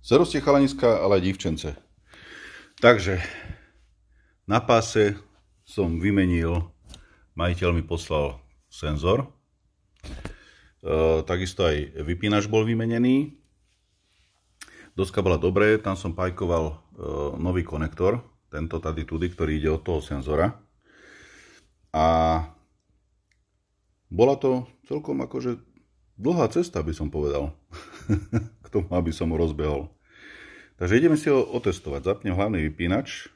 Servus chalaniska, ale aj divčence. Takže na páse som vymenil, majiteľ mi poslal senzor. Takisto aj vypínač bol vymenený. Doska bola dobré, tam som pajkoval nový konektor, tento tady tudy, ktorý ide od toho senzora. A bola to celkom akože dlhá cesta, by som povedal, k tomu, aby som ho rozbehol. Takže ideme si ho otestovať. Zapnem hlavný vypínač.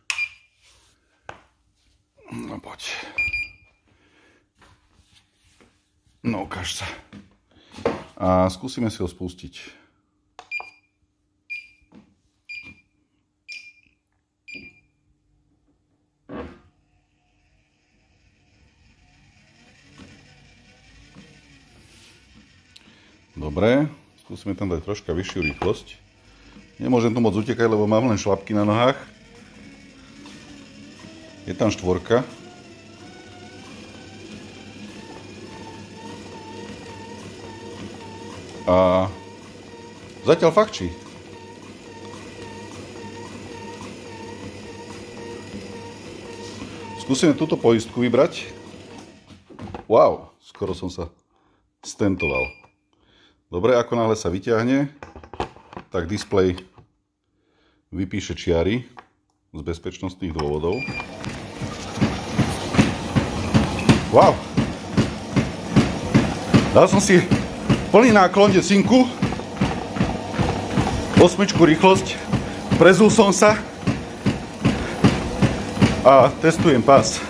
No poď. No ukáž sa. A skúsime si ho spustiť. Dobre, skúsime tam dať troška vyššiu rýchlosť. Nemôžem tu moc utekať, lebo mám len šlapky na nohách. Je tam štvorka. A zatiaľ fakčí. Skúsime túto poistku vybrať. Wow, skoro som sa stentoval. Dobre, ako náhle sa vyťahne, tak displej vypíše čiary z bezpečnostných dôvodov. Wow! Dal som si plný náklon desinku, 8 rýchlosť, prezul som sa a testujem pás.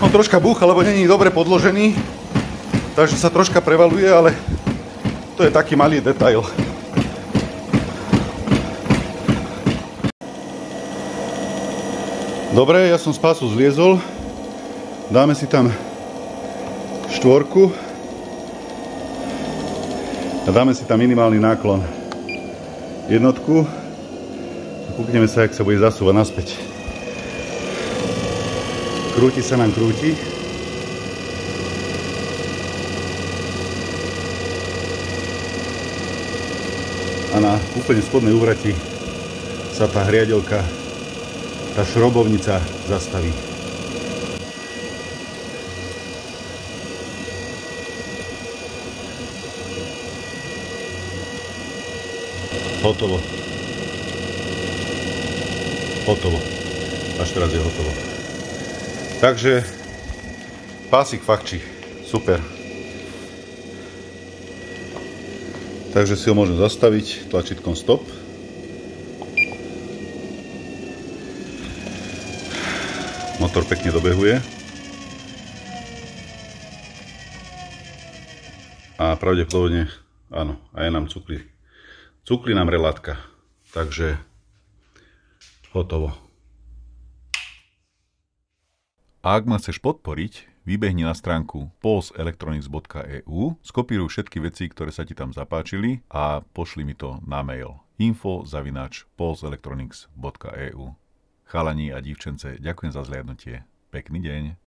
On troška búcha, lebo není dobre podložený, takže sa troška prevaluje, ale to je taký malý detail. Dobre, ja som z pásu zliezol, dáme si tam štvorku a dáme si tam minimálny náklon jednotku a kúkneme sa, jak sa bude zasúvať naspäť. Krúti sa nám, krúti. A na úplne spodnej úvrati sa tá hriadelka, tá šrobovnica zastaví. Hotovo. Hotovo. Až teraz je hotovo. Takže pásik fakčí. Super. Takže si ho môžem zastaviť tlačítkom stop. Motor pekne dobehuje. A pravdepodobne, áno, aj nám cukli. Cukli nám relátka. Takže hotovo. A ak ma chceš podporiť, vybehni na stránku polselectronics.eu, skopíruj všetky veci, ktoré sa ti tam zapáčili a pošli mi to na mail info@polselectronics.eu. Chalani a divčence, ďakujem za zliadnutie. Pekný deň.